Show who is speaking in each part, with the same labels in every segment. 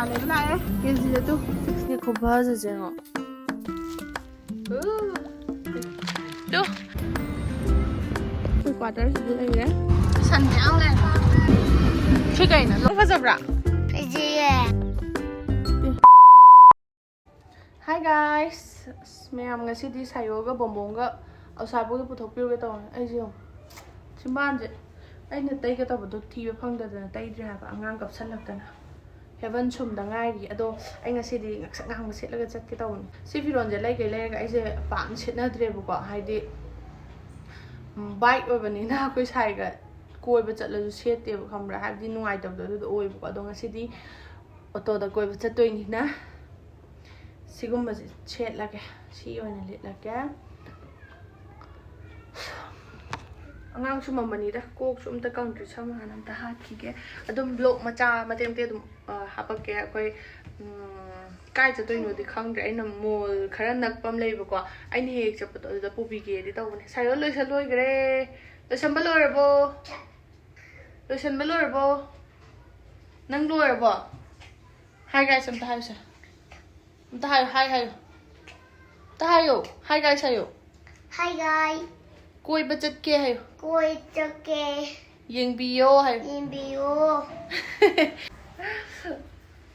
Speaker 1: level lại cái gì đó tu cái khổ bao giờ chứ ngọ tu cái quả đó là gì đấy sẵn sàng lên cái này nó không phải gì cả cái gì Hi guys ma'am ngasi di sayo ga bombong ga asabo ga puthok piu ga taw ai ji chimban je ai na tai ga taw do thi ba phang da na tai dra ba angang kap san lak ta na heaven chum da ngai ri ado ai ngasi di ngak sak ngang set la ga chat ke taw si firon je lai ke lai ga ai je pan set na dre bu ko hai di bike oi bani na koi sai ga koi ba chat la ju set te bu kham ra ha di nuai taw do oi bu ko do ngasi di auto da koi ba chat toi ni na Sigum mas chat lagi, si orang ni lagi. Angang cuma mani dah, kok cuma tak kau tu sama hanam tak hat kike. Adum blok macam macam tu adum apa ke koi kai tu ini di kang dia ini mall kerana nak pam lagi buka. Ini hek cepat tu dah pubi ke di tahu ni. Saya loi gre. Loisan belor bo. Loisan belor bo. Nang lor bo. Hai guys, sampai hari saya. Hi guys hayo.
Speaker 2: Hi guys.
Speaker 1: Koi bachat ke hayo.
Speaker 2: Koi chake.
Speaker 1: Yeng bio hayo.
Speaker 2: Yeng bio.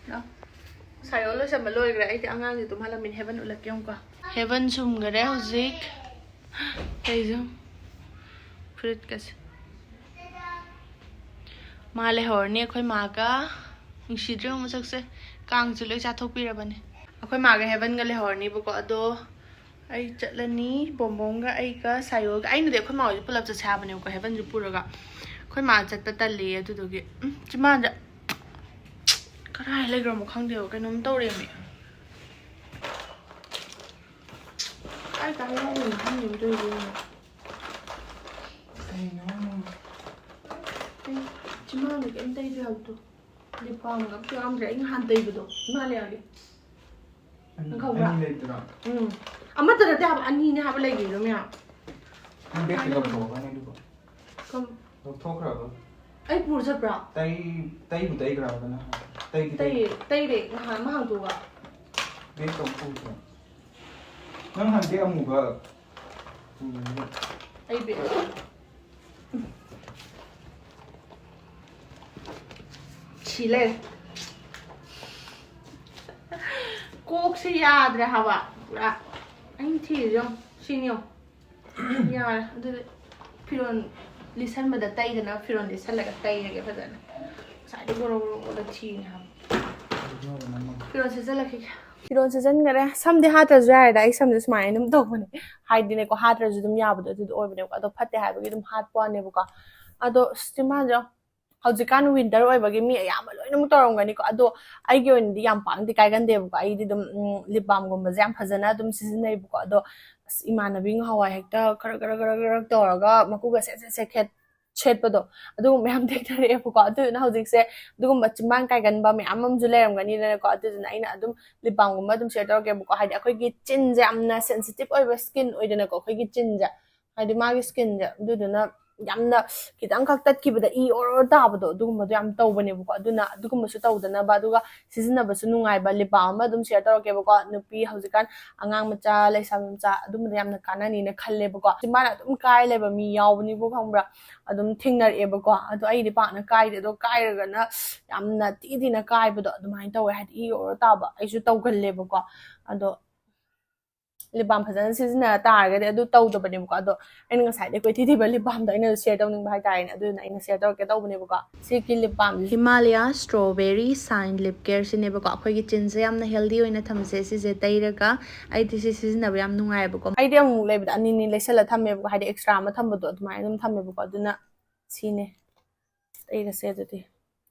Speaker 1: No. Sayo lo sa maloy gra ai angang ni tumhala min heaven ulak yong ka. Heaven sum gare hozik. Hey zo. Fruit kas. Male horne khoi ma ka. Ngsidre mo sakse. Kang chu loi cha thok pi ra bane. Aku maga heaven ga lehor ni buko ado ai chatlani bombong ga ai ka sayo ga ai nu de aku mau pulap cha cha bane ko heaven ju pura ga khoi ma chat ta tali adu do gi chima ja karai le gram khang de ka nom to re mi ai ka lo ni khang ni do ri ai no chima ni em tay ra tu le pam ga tu am re anh han tay bu do ma le agi không ạ. Mà từ từ anh nhìn thấy cái gì rồi mẹ?
Speaker 3: Anh biết cái gầm thổ anh em được
Speaker 1: không?
Speaker 3: Gầm thổ cái nào?
Speaker 1: Ấy bùn sập ra.
Speaker 3: Tay cái nào đó
Speaker 1: Tay để hàng mà hàng tù à?
Speaker 3: Biết không phụ rồi. Nó hàng cái ông ngủ vợ.
Speaker 1: Ấy biết. Chỉ lên. Kok se yadre hava pura anh thi jong sinyo ya de firon lisan ma da tai da na firon de sala ga tai ga fa da na sai de goro da thi ni ha firon se sala ki firon se jan ga re sam de ha ta ja da ai sam de smai num to bane hai di ne ko ha tra ju dum ya bu da du oi bane ko ado phatte ha ba gi dum hat pa ne bu ka ado stima jo haujikan winter oi bagi mi ayam loi num torong gani ko ado ai gi on di yam pang di kai gan de bu ai di dum lip balm gum ba jam phajana dum season nei bu ko ado imana bing hawai hekta kar toraga maku ga se khet chet pa do adu mem tek tare bu ko adu na haujik se adu machimang kai gan ba me amam ju leram gani na ko adu na ina adum lip balm gum adum share tor ge bu ko hai akoi gi chin jam na sensitive oi ba skin oi dena ko khoi gi chin ja hai di ma gi skin ja du na yamna kitang khak tat ki bada I or da bado dugum do yam taw bane bu ko aduna dugum su taw dana ba duga season ba su nungai ba lipa ma dum share tor ke bu ko nupi haujikan angang macha laisa macha adum yamna kanani ne khalle bu ko timana dum kai le ba mi yaw ni bu khangbra adum thingnar e bu ko adu ai di pa na kai de do kai ra na yamna ti na kai bu do dum hain taw ha I or ta ba ai su taw galle bu ko ado lip balm phajana season ta ga de adu taw do bane bu ko ado aina ngasai de koi thi ba lip balm da aina share taw ning ba kai na adu na aina share taw ke taw bane bu ko si ki lip balm Himalaya strawberry sign lip care sine bu ko khoi gi chin se yamna healthy oina thamse si je tai ra ga ai thi season na ba yam nungai bu ko ai de mu le ba ani ni lesala thamme bu ko hai de extra ma tham bu do mai dum thamme bu ko aduna sine ai ga se jati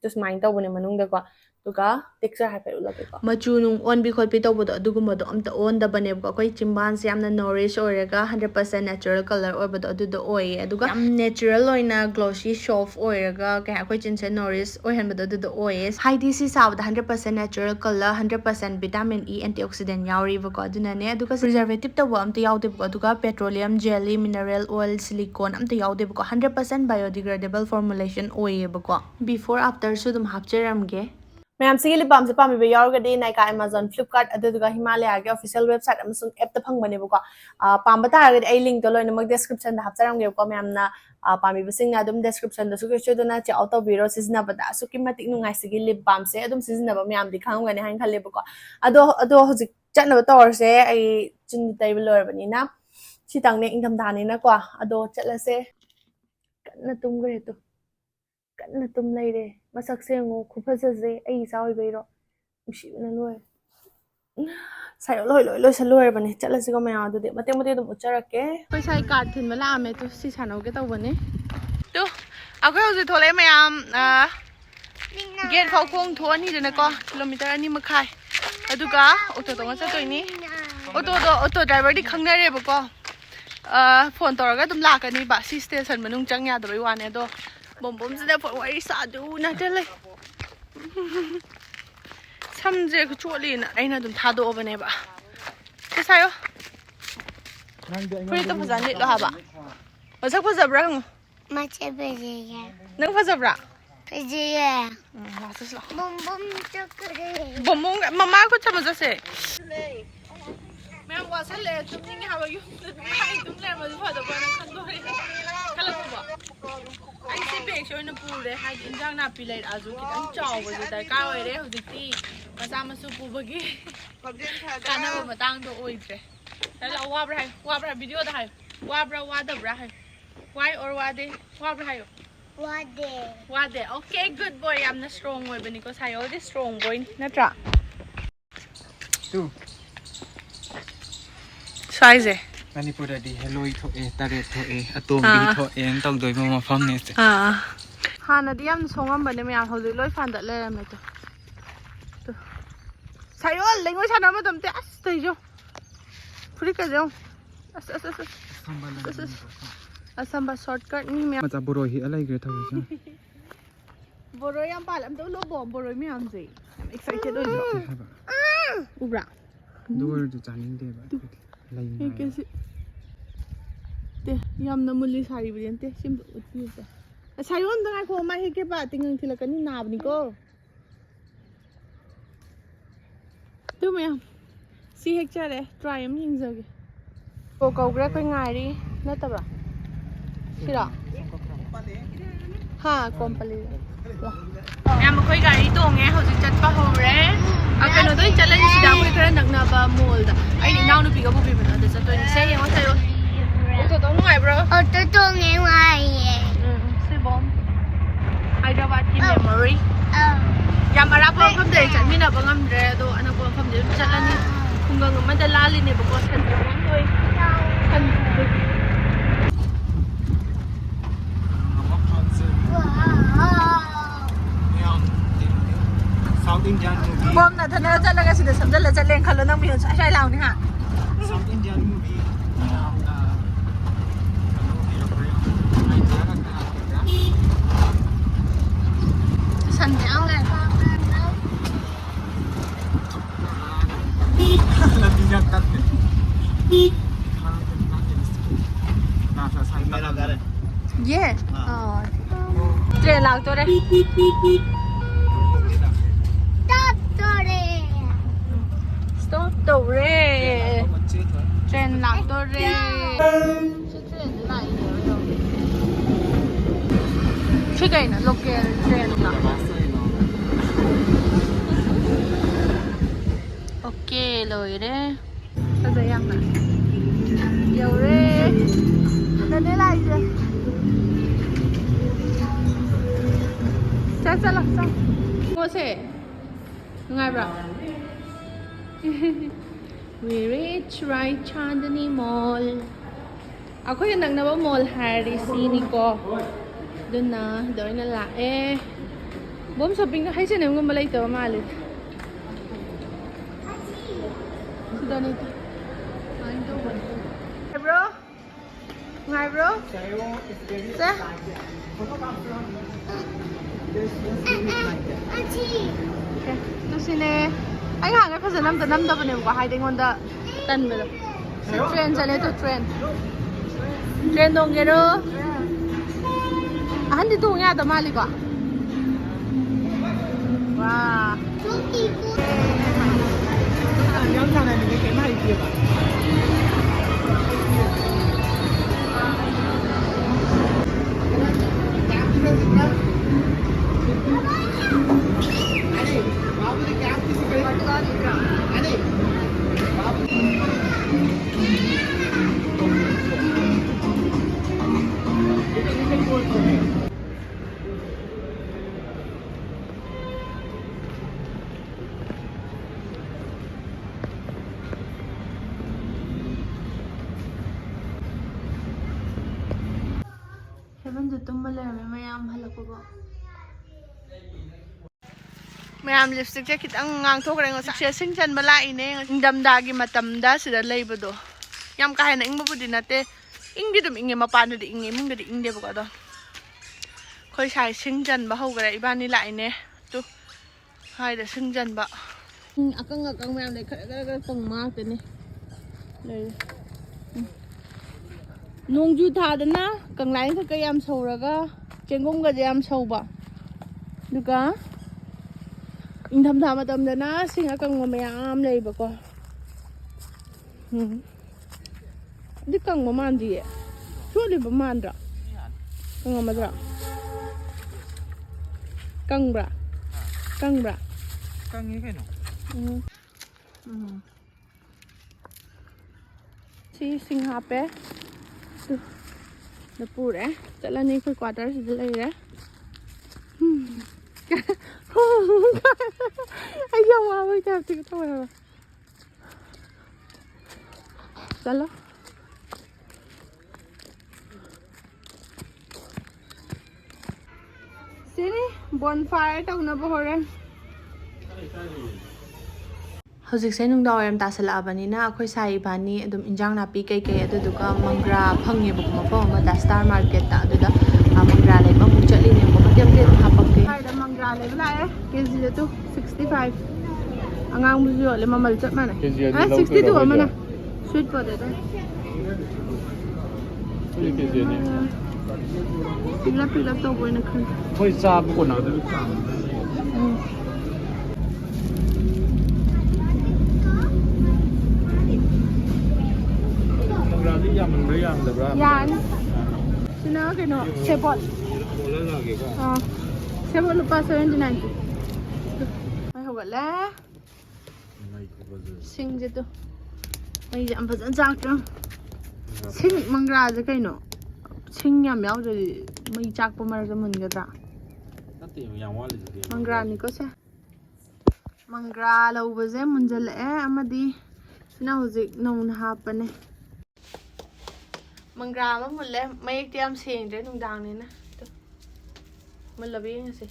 Speaker 1: just mind taw bane manung da ko tuga texture hape ulake ko machu nung on bi khot pi taw bodo adugum bodo amta on da bane ko koi chimban se yamna nourish orega 100% natural color or bodo adu do oi aduga yam natural oina glossy soft orega ka koi chin se nourish oi han bodo adu do oi high dc saw 100% natural color 100% vitamin E antioxidant yauri ko aduna ne aduga preservative taw amta yaude ko aduga petroleum jelly mineral oil silicone amta yaude ko 100% biodegradable formulation oi ko before after su dum hapcheram ge ꯃꯌꯥꯝ ꯁꯤꯒꯤ ꯂꯤꯞ ꯕꯥꯝꯁꯦ ꯄꯥꯝꯕꯤꯕ ꯌꯥꯎꯔꯒꯗꯤ Nykaa Amazon Flipkart ꯑꯗꯨꯗꯨꯒ ꯍꯤꯃꯥꯂꯌꯥꯒꯤ official website ꯑꯃꯁꯨꯡ ꯑꯦꯞꯇ ꯐꯪꯕꯅꯦꯕꯀꯣ ꯄꯥꯝꯕ ꯇꯥꯔꯒꯗꯤ ꯑꯩ ꯂꯤꯡꯛꯇꯣ ꯂꯣꯏꯅꯃꯛ ꯗꯦꯁꯀ꯭ꯔꯤꯞꯁꯟꯗ ꯍꯥꯞꯆꯔꯝꯒꯦꯕꯀꯣ ꯃꯌꯥꯝꯅ ꯄꯥꯝꯕꯤꯕꯁꯤꯡꯅ ꯑꯗꯨꯝ ꯗꯦꯁꯀ꯭ꯔꯤꯞꯁꯟꯗꯁꯨ ꯁꯣꯏꯗꯅ ꯆꯦꯛ ꯑꯥꯎꯠ ꯇꯧꯕꯤꯔꯣ ꯁꯤꯖꯤꯟꯅꯕꯗ ꯑꯁꯨꯛꯀꯤ ꯃꯇꯤꯛ ꯅꯨꯡꯉꯥꯏ ꯁꯤꯒꯤ ꯂꯤꯞ ꯕꯥꯝꯁꯦ ꯑꯗꯨꯝ ꯁꯤꯖꯤꯟꯅꯕ ꯃꯌꯥꯝꯗꯤ ꯈꯪꯉꯝꯒꯅꯤ ꯍꯥꯏꯅ ꯈꯜꯂꯦꯕꯀോ ꯑꯗꯣ ꯍꯧꯖꯤꯛ ꯆꯠꯅꯕ ꯇꯧꯔꯁꯦ ꯑꯩ ꯆꯤꯟ ꯇꯩꯕ ꯂꯣꯏꯔꯕꯅꯤꯅ ꯁꯤꯇꯪꯅꯦ ꯏꯪꯊꯝꯊꯥꯅꯤꯅꯀꯣ ꯑꯗꯣ ꯆꯠꯂꯁꯦ ꯀꯟꯅ ꯇꯨꯝꯈ꯭ꯔꯦ ꯇꯨ ꯀꯟꯅ ꯇꯨꯝ ꯂꯩꯔꯦ ꯃꯁꯛꯁꯦ ꯌꯦꯡꯉꯣ ꯈꯨꯐꯖꯁꯦ ꯑꯩ ꯏꯆꯥ ꯑꯣꯏꯕꯩꯔꯣ ꯅꯨꯡꯁꯤꯕꯅ ꯂꯣꯏꯔꯦ ꯁꯥꯏꯔꯣ ꯂꯣꯏ ꯂꯣꯏꯁꯜ ꯂꯣꯏꯔꯕꯅꯦ ꯆꯠꯂꯁꯤꯀꯣ ꯃꯌꯥꯝ ꯑꯗꯨꯗꯤ ꯃꯇꯦꯛ ꯑꯗꯨꯝ ꯎꯠꯆꯔꯛꯀꯦ ꯑꯩꯈꯣꯏ ꯁꯥꯏ ꯀꯥꯔꯗ ꯊꯤꯟꯕ ꯂꯥꯛꯑꯝꯃꯦ ꯇꯨ ꯁꯤ ꯁꯥꯟꯅꯧꯒꯦ ꯇꯧꯕꯅꯦ ꯇꯨ ꯑꯩꯈꯣꯏ ꯍꯧꯖꯤꯛ ꯊꯣꯛꯂꯛꯑꯦ ꯃꯌꯥꯝ ꯒꯦꯠ ꯐꯥꯎ ꯈꯣꯡ ꯊꯣꯛꯑꯅꯤꯗꯅꯀꯣ ꯀꯤꯂꯣꯃꯤꯇꯔ 2 ꯃꯈꯥꯏ ꯑꯗꯨꯒ ꯑꯣꯇꯣ ꯇꯣꯡꯉ ꯆꯠꯇꯣꯏꯅꯤ ꯑꯣꯇꯣ ꯗ꯭ꯔꯥꯏꯚꯔꯗꯤ ꯈꯪꯅꯔꯦꯕꯀꯣ ꯐꯣꯟ ꯇꯧꯔꯒ ꯑꯗꯨꯝ ꯂꯥꯛꯀꯅꯤꯕ ꯁꯤ ꯁ꯭ꯇꯦꯁꯟ ꯃꯅꯨꯡ ꯆꯪ ꯌꯥꯗꯕꯩ ꯋꯥꯅꯦ ꯑꯗꯣ ꯕꯣꯝꯕꯣꯝꯁꯤꯗ ꯐꯣꯟ ꯋꯥꯔꯤ ꯁꯥꯗꯨꯅ ꯂꯩ ꯁꯝꯁꯦ ꯆꯣꯠꯂꯤꯅ ꯑꯩꯅ ꯑꯗꯨꯝ ꯊꯥꯗꯣꯛꯑꯕꯅꯦꯕ ꯁꯤ ꯁꯥꯌꯣ ꯐꯨꯔꯤꯠꯇꯣ ꯐꯖꯅ ꯂꯤꯠꯂꯣ ꯍꯥꯏꯕ ꯃꯁꯛ ꯐꯖꯕ꯭ꯔꯥ ꯍꯪꯉꯣ
Speaker 2: ꯃꯁꯛ ꯐꯖꯩꯌꯦ
Speaker 1: ꯅꯪ ꯐꯖꯕ꯭ꯔꯥ
Speaker 2: ꯐꯖꯩꯌꯦ
Speaker 1: ꯂꯥꯛꯆꯁꯤ ꯂꯥꯛꯑꯣ
Speaker 2: ꯕꯣꯝꯕꯣꯝ ꯆꯠꯈ꯭ꯔꯦ
Speaker 1: ꯕꯣꯝꯕꯣꯝ ꯃꯃꯥ ꯈꯨꯠ ꯆꯠꯃ ꯆꯠꯁꯦ ꯃꯌꯥꯝ ꯋꯥꯁꯜꯂꯛꯑꯦ ꯇꯨꯝꯅꯤꯡꯉꯦ ꯍꯥꯏꯕ ꯌꯨꯝꯗ ꯑꯗꯨꯝ ꯂꯩꯔꯝꯃꯁꯨ ꯐꯗꯧꯕꯅ ꯈꯟꯗꯣꯛꯑꯦ ꯈꯜꯂꯛꯄꯣ ꯑꯩꯁꯦ ꯕꯦꯒꯁꯦ ꯑꯣꯏꯅ ꯄꯨꯔꯦ ꯍꯥꯏꯗꯤ ꯏꯟꯖꯥꯡ ꯅꯥꯄꯤ ꯂꯩꯔꯛꯑꯁꯨ ꯈꯤꯇꯪ ꯆꯥꯎꯕꯁꯦ ꯗꯔꯀꯥꯔ ꯑꯣꯏꯔꯦ ꯍꯧꯖꯤꯛꯇꯤ ꯃꯆꯥ ꯃꯁꯨ ꯄꯨꯕꯒꯤ ꯀꯥꯟꯅꯕ ꯃꯇꯥꯡꯗꯣ ꯑꯣꯏꯗ꯭ꯔꯦ ꯂꯥꯛꯑꯣ ꯋꯥꯕ꯭ꯔꯥ ꯍꯥꯏꯌꯣ ꯋꯥꯕ꯭ꯔꯥ ꯚꯤꯗꯤꯑꯣꯗ ꯍꯥꯏꯌꯣ ꯋꯥꯕ꯭ꯔꯥ ꯋꯥꯗꯕ꯭ꯔꯥ ꯍꯥꯏꯌꯣ ꯋꯥꯏ ꯑꯣꯔ ꯋꯥꯗꯦ ꯋꯥꯕ꯭ꯔꯥ ꯍꯥꯏꯌꯣ ꯋꯥꯗꯦ ꯑꯣꯀꯦ ꯒꯨꯗ ꯕꯣꯏ ꯌꯥꯝꯅ ꯁ꯭ꯇ꯭ꯔꯣꯡ ꯑꯣꯏꯕꯅꯤꯀꯣ ꯁꯥꯏꯌꯣꯗꯤ ꯁ꯭ꯇ꯭ꯔꯣꯡ ꯕꯣꯏꯅꯤ ꯅꯠꯇ꯭ꯔꯥ ꯁ꯭ꯋꯥꯏꯁꯦ
Speaker 3: ꯃꯅꯤꯄꯨꯔꯗꯗꯤ ꯍꯦꯂꯣꯏ ꯊꯣꯛꯑꯦ ꯇꯔꯦꯠ ꯊꯣꯛꯑꯦ ꯑꯇꯣꯝꯕꯤ ꯊꯣꯛꯑꯦꯅ ꯇꯧꯗꯣꯏꯕ ꯃꯐꯝꯅꯦ
Speaker 1: ꯍꯥꯟꯅꯗꯤ ꯌꯥꯝ ꯁꯣꯡꯉꯝꯕꯅꯦ ꯃꯌꯥꯝ ꯍꯧꯖꯤꯛ ꯂꯣꯏ ꯐꯥꯟꯗꯠ ꯂꯩꯔꯝꯃꯦ ꯇꯨ ꯁꯥꯏꯌꯣꯜ ꯂꯩꯉꯣꯏ ꯁꯥꯟꯅꯕ ꯃꯇꯝꯗ ꯑꯁ ꯇꯩꯖꯣ ꯐꯨꯔꯤꯠ ꯀꯩꯖꯣ ꯑꯁ ꯑꯁꯝꯕ ꯁꯣꯔꯠꯀꯠꯅꯤ ꯃꯌꯥꯝ
Speaker 3: ꯃꯆꯥ ꯕꯣꯔꯣ ꯍꯤꯛꯑ ꯂꯩꯈ꯭ꯔꯦ ꯊꯧꯔꯤꯁꯦ
Speaker 1: ꯕꯣꯔꯣꯏ ꯌꯥꯝ ꯄꯥꯜꯂꯦ ꯑꯝꯇ ꯎꯠꯂꯣꯕꯣ ꯕꯣꯔꯣꯏ ꯃꯌꯥꯝꯁꯦ ꯌꯥꯝ ꯑꯦꯛꯁꯥꯏꯇꯦꯠ ꯑꯣꯏꯗ꯭ꯔꯣ ꯎꯕ꯭ꯔꯥ
Speaker 3: ꯑꯗꯨ ꯑꯣꯏꯔꯁꯨ ꯆꯥꯅꯤꯡꯗꯦꯕ
Speaker 1: ꯂꯩ ꯌꯥꯝꯅ ꯃꯨꯜꯂꯤ ꯁꯥꯔꯤꯕꯗꯤ ꯅꯠꯇꯦ ꯁꯤꯝꯇ ꯎꯠꯄꯤꯌꯨꯁꯦ ꯁꯥꯏꯌꯣꯟꯗ ꯉꯥꯏꯈꯣ ꯃꯥ ꯍꯦꯛꯀꯦꯕ ꯇꯤꯡꯒꯪ ꯊꯤꯜꯂꯛꯀꯅꯤ ꯅꯥꯕꯅꯤꯀꯣ ꯑꯗꯨ ꯃꯌꯥꯝ ꯁꯤ ꯍꯦꯛꯆꯔꯦ ꯇ꯭ꯔꯥꯏ ꯑꯃ ꯌꯦꯡꯖꯒꯦ ꯀꯧꯈ꯭ꯔꯦ ꯑꯩꯈꯣꯏ ꯉꯥꯏꯔꯤ ꯅꯠꯇꯕ꯭ꯔꯥ ꯁꯤꯔꯣ ꯍꯥ ꯀꯣꯝꯄꯂꯤ ꯃꯌꯥꯝ ꯑꯩꯈꯣꯏ ꯒꯥꯔꯤ ꯇꯣꯡꯉꯦ ꯍꯧꯖꯤꯛ ꯆꯠꯄ ꯍꯧꯔꯦ ꯀꯩꯅꯣꯗ ꯑꯣꯏꯅ ꯆꯠꯂꯅꯤ ꯁꯤꯗ ꯑꯩꯈꯣꯏ ꯈꯔ ꯅꯛꯅꯕ ꯃꯣꯜꯗ ꯑꯩꯅ ꯏꯅꯥꯎꯅꯨꯄꯤꯒ ꯄꯨꯕꯤꯕꯗꯣ ꯑꯗ ꯆꯠꯇꯣꯏꯅꯤ ꯁꯦ ꯌꯦꯡꯉꯣ ꯁꯥꯏꯌꯣ ꯑꯣꯇꯣ ꯇꯣꯡ ꯅꯨꯡꯉꯥꯏꯕ꯭ꯔꯣ
Speaker 2: ꯑꯣꯇꯣ ꯇꯣꯡꯉꯦ ꯅꯨꯡꯉꯥꯏꯌꯦ
Speaker 1: ꯁꯤꯕꯣꯝ ꯍꯥꯏꯗ꯭ꯔꯕꯥꯗꯀꯤ ꯃꯦꯃꯣꯔꯤ ꯌꯥꯝ ꯑꯔꯥꯞꯄ ꯃꯐꯝꯗꯗꯤ ꯆꯠꯃꯤꯟꯅꯕ ꯉꯝꯗ꯭ꯔꯦ ꯑꯗꯣ ꯑꯅꯛꯄ ꯃꯐꯝꯗ ꯑꯗꯨꯝ ꯆꯠꯂꯅꯤ ꯈꯨꯡꯒꯪ ꯑꯃꯗ ꯂꯥꯜꯂꯤꯅꯦꯕꯀꯣ ꯁꯟ ꯊꯣꯏ ꯁꯟ
Speaker 3: South Indian movie.
Speaker 1: ꯕꯣꯝꯅ ꯊꯅꯒ ꯆꯠꯂꯒ ꯁꯤꯗ ꯁꯝꯖꯜꯂ ꯆꯠꯂꯦꯅ ꯈꯜꯂꯣ ꯅꯪ ꯃꯤꯍꯨꯟ ꯁ꯭ꯋꯥꯏ ꯂꯥꯎꯅꯤ ꯍꯥ
Speaker 3: South Indian movie.
Speaker 1: ꯁꯟ ꯃꯌꯥꯝ ꯂꯩ ꯌꯦ ꯇ꯭ꯔꯦꯟ ꯂꯥꯛꯇꯣꯔꯦ ꯁ꯭ꯇꯣꯞ ꯇꯧꯔꯦ ꯇ꯭ꯔꯦꯟ ꯂꯥꯛꯇꯣꯔꯦ ꯁꯤ ꯇ꯭ꯔꯦꯟꯁꯦ ꯂꯥꯛꯏꯅꯦꯕ ꯁꯤ ꯀꯩꯅꯣ ꯂꯣꯀꯦꯜ ꯇ꯭ꯔꯦꯟ ꯑꯣꯀꯦ ꯂꯣꯏꯔꯦ ꯐꯖꯩ ꯌꯥꯝꯅ ꯌꯧꯔꯦ ꯅꯅꯦ ꯂꯥꯛꯏꯁꯦ ꯆꯠꯂꯣ ꯄꯣꯠꯁꯦ ꯅꯨꯡꯉꯥꯏꯕ꯭ꯔꯥ We reach right Chandani Mall ꯑꯩꯈꯣꯏꯒ ꯅꯛꯅꯕ ꯃꯣꯜ ꯍꯥꯏꯔꯗꯤ ꯁꯤꯅꯤꯀꯣ ꯑꯗꯨꯅ ꯁꯤꯗ ꯑꯣꯏꯅ ꯂꯥꯛꯑꯦ ꯕꯣꯝ ꯁꯣꯞꯄꯤꯡꯒ ꯍꯩꯁꯦꯅꯦꯝꯒꯨꯝꯕ ꯂꯩꯇꯕ ꯃꯥꯜꯂꯦ ꯁꯤꯗꯅꯤ ꯁꯨꯃꯥꯏꯅ ꯇꯧꯕꯅꯤ ꯅꯨꯡꯉꯥꯏꯕ꯭ꯔꯣ ꯁꯦ ꯁꯤꯅꯦ ꯑꯩ ꯉꯍꯥꯟꯒꯩ ꯐꯖꯅ ꯑꯝꯇ ꯅꯝꯗꯕꯅꯦꯕꯀꯣ ꯍꯥꯏꯗꯤ ꯑꯩꯉꯣꯟꯗ ꯇꯟꯕꯗꯣ ꯁꯤ ꯇ꯭ꯔꯦꯟ ꯆꯠꯂꯦ ꯇꯨ ꯇ꯭ꯔꯦꯟ ꯇꯣꯡꯒꯦꯔꯣ ꯑꯍꯟꯗꯤ ꯇꯣꯡ ꯌꯥꯗꯕ ꯃꯥꯜꯂꯤꯀꯣ ꯋꯥ
Speaker 3: 양 사람이 이렇게 많이 뛰어봐.
Speaker 1: Heaven's tumba lerame mayam halakko mayam lipstick je kitang ngangthokre ngasa se singchan bala ine ingdamda gi matamda sida leibado yam ka hena ingmabudi nate ingdi dum inge mapana de inge mungda de ingde bako do khoi sai singjan ba hogre ibani la ine tu hai da singjan ba akang akang mayam le khara kang ma te ne le nongju thadana kanglai ka yam soraga chengom ga yam soba duga ingtham tha matamdana sing akang ma mayam leibako di kang ma mandi choli ba mandra kang ma dra kang bra
Speaker 3: Kang ini kan?
Speaker 1: Si sing hape the poor chalani khoi quarter se lai re ai ya ma vai ka tik to chalo sini bonfire tawna ba horan Hojikse nungdaw yam tasalabani na akhoi sai bani adum injang napi kai kai aduduga mangra phangye bu mafam amada star market ta aduda mangra le ba mu chali ne ko matyam te hapakke hai da mangra le bla kg tu 65 angang bu yo le mamal chat mana 62 mana sweet potato pilap to boy na khan
Speaker 3: Hoi sa bu ko na du sa.
Speaker 1: Yan. Sino kino? Sepot. Sepot lupa 79. May hawala. Sing dito. May jam pa dyan sakto. Sing mangra dyan kayo no? Sing yam yaw dyan. May chak pa mara dyan gada. Mangra ni ko siya. Mangra lau ba dyan munjala amadi. Sina huzik naun hapan Manggra ma mulle mayek tiam seng de nungdang ni na to mullabi ngase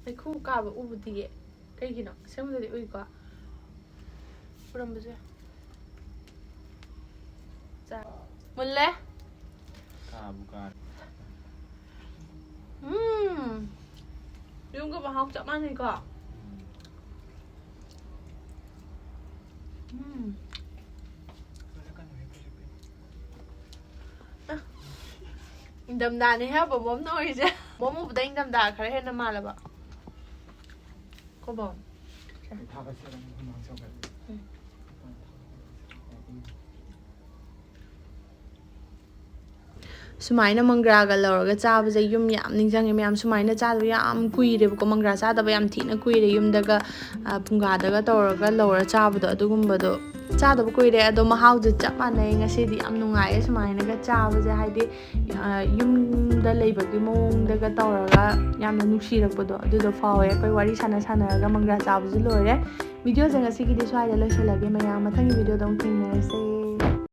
Speaker 1: mai khu ka ba ubudi ge kai gino sem de ui ko puram bse cha mulle
Speaker 3: Ka bukan.
Speaker 1: yung ko ba hok chak man ni ko Đầm đà này ha, bom nói chứ. Bom một đánh đầm đà khá hết năm mà là bạn. Có bom. Sumaina mangra ga lawraga chaba je yum yam ningjang yam sumaina chada yam kuire ko mangra chada ba yam thina kuire yum daga punga daga tawraga lawra chaba do adugumba do chada ba kuire ado mahau je chap manai ngasi di am nungai sumaina ga chaba je haidi yum da leiba gi mong daga tawraga yam nuksirak bodo adu do fawe koi wari sana sana ga mangra chaba je lore video je ngasi gi di swai da loisalage mayam mathang video dong thing se